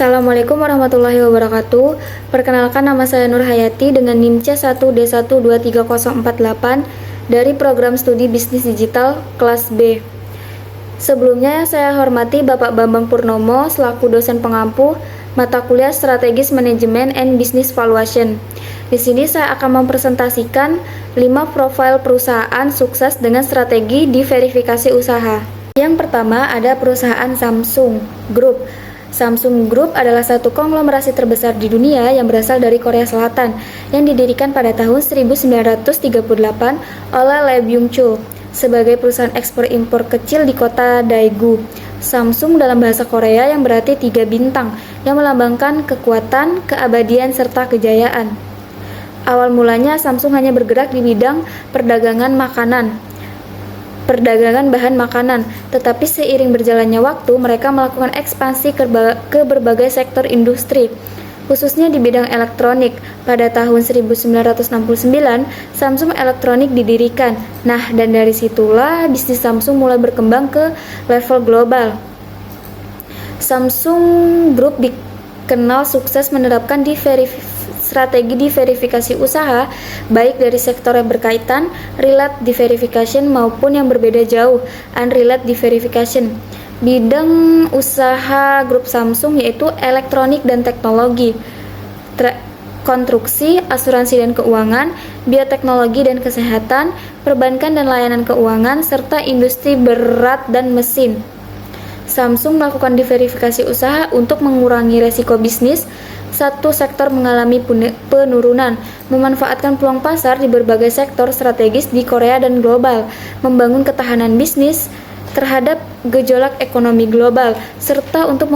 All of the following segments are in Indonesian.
Assalamualaikum warahmatullahi wabarakatuh. Perkenalkan, nama saya Nur Hayati dengan NIM C1D1230048 dari program studi bisnis digital kelas B. Sebelumnya saya hormati Bapak Bambang Purnomo selaku dosen pengampu mata kuliah Strategis Manajemen and Business Valuation. Di sini saya akan mempresentasikan 5 profil perusahaan sukses dengan strategi diverifikasi usaha. Yang pertama ada perusahaan Samsung Group. Samsung Group adalah satu konglomerasi terbesar di dunia yang berasal dari Korea Selatan yang didirikan pada tahun 1938 oleh Lee Byung-chul sebagai perusahaan ekspor-impor kecil di kota Daegu. Samsung dalam bahasa Korea yang berarti 3 bintang yang melambangkan kekuatan, keabadian, serta kejayaan. Awal mulanya Samsung hanya bergerak di bidang perdagangan bahan makanan, tetapi seiring berjalannya waktu mereka melakukan ekspansi ke berbagai sektor industri, khususnya di bidang elektronik. Pada tahun 1969, Samsung Electronics didirikan. Nah, dan dari situlah bisnis Samsung mulai berkembang ke level global. Samsung Group dikenal sukses menerapkan strategi diverifikasi usaha baik dari sektor yang berkaitan relate diverification maupun yang berbeda jauh unrelated diverification. Bidang usaha grup Samsung yaitu elektronik dan teknologi, konstruksi, asuransi dan keuangan, bioteknologi dan kesehatan, perbankan dan layanan keuangan, serta industri berat dan mesin. Samsung melakukan diverifikasi usaha untuk mengurangi resiko bisnis. Satu sektor mengalami penurunan, memanfaatkan peluang pasar di berbagai sektor strategis di Korea dan global, membangun ketahanan bisnis terhadap gejolak ekonomi global, serta untuk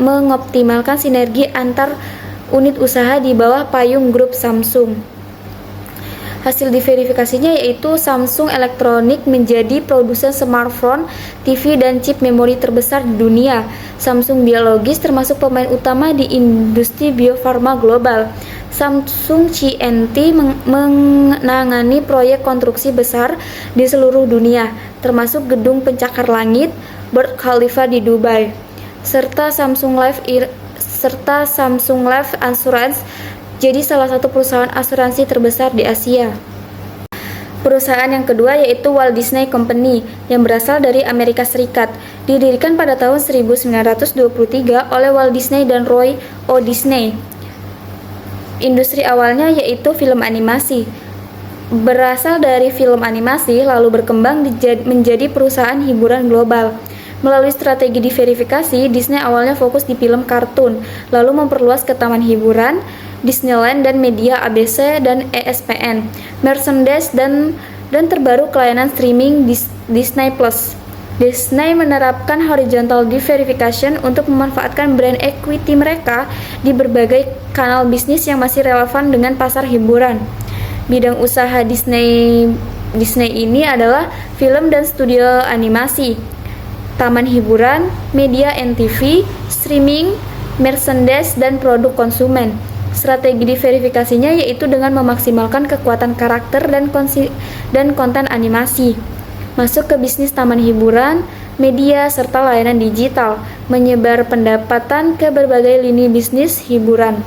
mengoptimalkan sinergi antar unit usaha di bawah payung grup Samsung. Hasil diverifikasinya yaitu Samsung Electronics menjadi produsen smartphone, TV, dan chip memori terbesar di dunia. Samsung Biologis termasuk pemain utama di industri biofarma global. Samsung C&T menangani proyek konstruksi besar di seluruh dunia, termasuk gedung pencakar langit Burj Khalifa di Dubai, serta Samsung Life Insurance jadi salah satu perusahaan asuransi terbesar di Asia. Perusahaan yang kedua yaitu Walt Disney Company yang berasal dari Amerika Serikat. Didirikan pada tahun 1923 oleh Walt Disney dan Roy O. Disney. Industri awalnya yaitu film animasi. Berasal dari film animasi lalu berkembang menjadi perusahaan hiburan global. Melalui strategi diverifikasi, Disney awalnya fokus di film kartun, lalu memperluas ke taman hiburan, Disneyland dan media ABC dan ESPN, merchandise dan terbaru layanan streaming Disney Plus. Disney menerapkan horizontal diverification untuk memanfaatkan brand equity mereka di berbagai kanal bisnis yang masih relevan dengan pasar hiburan. Bidang usaha Disney ini adalah film dan studio animasi, taman hiburan, media NTV, streaming, merchandise, dan produk konsumen. Strategi diverifikasinya yaitu dengan memaksimalkan kekuatan karakter dan konten animasi, masuk ke bisnis taman hiburan, media, serta layanan digital, menyebar pendapatan ke berbagai lini bisnis hiburan.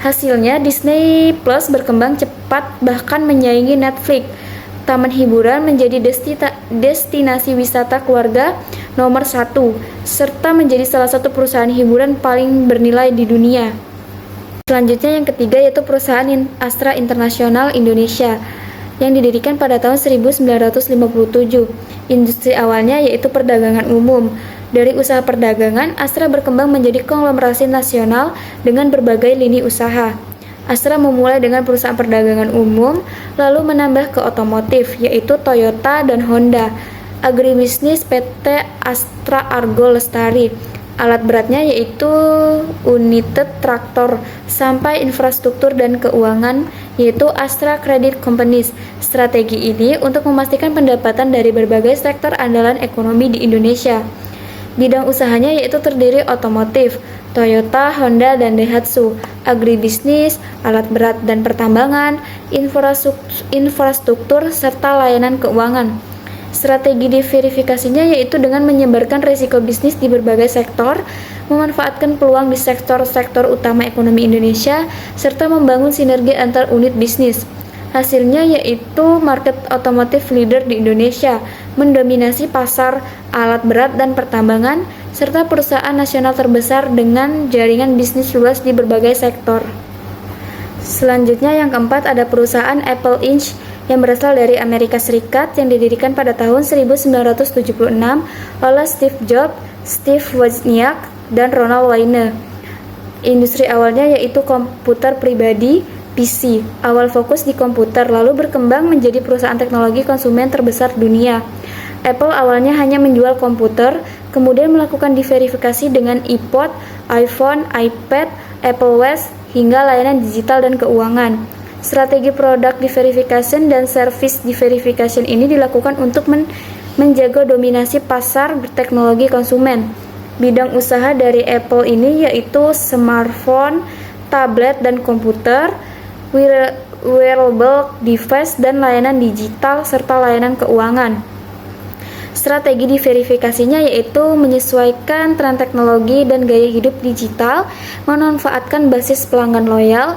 Hasilnya, Disney Plus berkembang cepat bahkan menyaingi Netflix. Taman hiburan menjadi destinasi wisata keluarga nomor 1, serta menjadi salah satu perusahaan hiburan paling bernilai di dunia. Selanjutnya yang ketiga yaitu perusahaan Astra International Indonesia yang didirikan pada tahun 1957. Industri awalnya yaitu perdagangan umum. Dari usaha perdagangan, Astra berkembang menjadi konglomerasi nasional dengan berbagai lini usaha. Astra memulai dengan perusahaan perdagangan umum, lalu menambah ke otomotif, yaitu Toyota dan Honda, agribisnis PT Astra Argo Lestari, alat beratnya yaitu United Tractor, sampai infrastruktur dan keuangan yaitu Astra Credit Companies. Strategi ini untuk memastikan pendapatan dari berbagai sektor andalan ekonomi di Indonesia. Bidang usahanya yaitu terdiri otomotif, Toyota, Honda, dan Daihatsu, agribisnis, alat berat dan pertambangan, infrastruktur, serta layanan keuangan. Strategi diverifikasinya yaitu dengan menyebarkan risiko bisnis di berbagai sektor, memanfaatkan peluang di sektor-sektor utama ekonomi Indonesia, serta membangun sinergi antar unit bisnis. Hasilnya yaitu market otomotif leader di Indonesia, mendominasi pasar alat berat dan pertambangan, serta perusahaan nasional terbesar dengan jaringan bisnis luas di berbagai sektor. Selanjutnya yang keempat ada perusahaan Apple Inc. yang berasal dari Amerika Serikat yang didirikan pada tahun 1976 oleh Steve Jobs, Steve Wozniak, dan Ronald Wayne. Industri awalnya yaitu komputer pribadi, PC, awal fokus di komputer, lalu berkembang menjadi perusahaan teknologi konsumen terbesar dunia. Apple awalnya hanya menjual komputer, kemudian melakukan diverifikasi dengan iPod, iPhone, iPad, Apple Watch, hingga layanan digital dan keuangan. Strategi product diverification dan service diverification ini dilakukan untuk menjaga dominasi pasar teknologi konsumen. Bidang usaha dari Apple ini yaitu smartphone, tablet dan komputer, wearable device, dan layanan digital serta layanan keuangan. Strategi diverifikasinya yaitu menyesuaikan tren teknologi dan gaya hidup digital, memanfaatkan basis pelanggan loyal,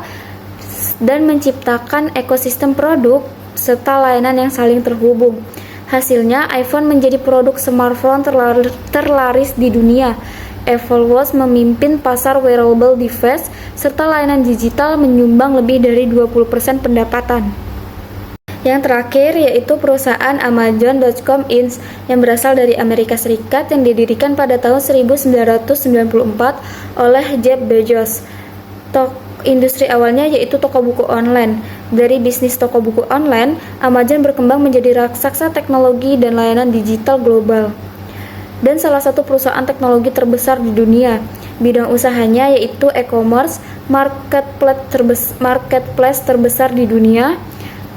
dan menciptakan ekosistem produk serta layanan yang saling terhubung. Hasilnya, iPhone menjadi produk smartphone terlaris di dunia. Apple Watch memimpin pasar wearable device, serta layanan digital menyumbang lebih dari 20% pendapatan. Yang terakhir yaitu perusahaan Amazon.com Inc. yang berasal dari Amerika Serikat yang didirikan pada tahun 1994 oleh Jeff Bezos. Industri awalnya yaitu toko buku online. Dari bisnis toko buku online, Amazon berkembang menjadi raksasa teknologi dan layanan digital global, dan salah satu perusahaan teknologi terbesar di dunia. Bidang usahanya yaitu e-commerce, marketplace terbesar di dunia,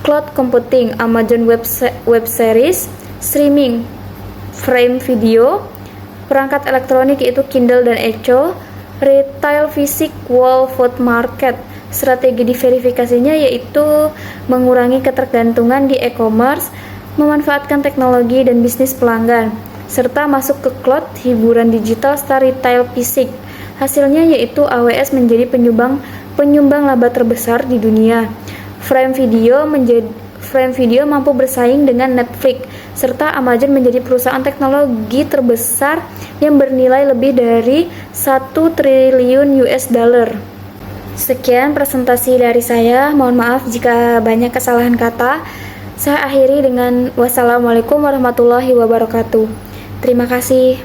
cloud computing, Amazon Web Series, streaming, Prime Video, perangkat elektronik yaitu Kindle dan Echo, retail fisik, Whole Food Market. Strategi diverifikasinya yaitu mengurangi ketergantungan di e-commerce, memanfaatkan teknologi dan bisnis pelanggan, serta masuk ke cloud, hiburan digital, serta retail fisik. Hasilnya yaitu AWS menjadi penyumbang laba terbesar di dunia. Prime Video mampu bersaing dengan Netflix, serta Amazon menjadi perusahaan teknologi terbesar yang bernilai lebih dari 1 triliun US dollar. Sekian presentasi dari saya, mohon maaf jika banyak kesalahan kata. Saya akhiri dengan wassalamualaikum warahmatullahi wabarakatuh. Terima kasih.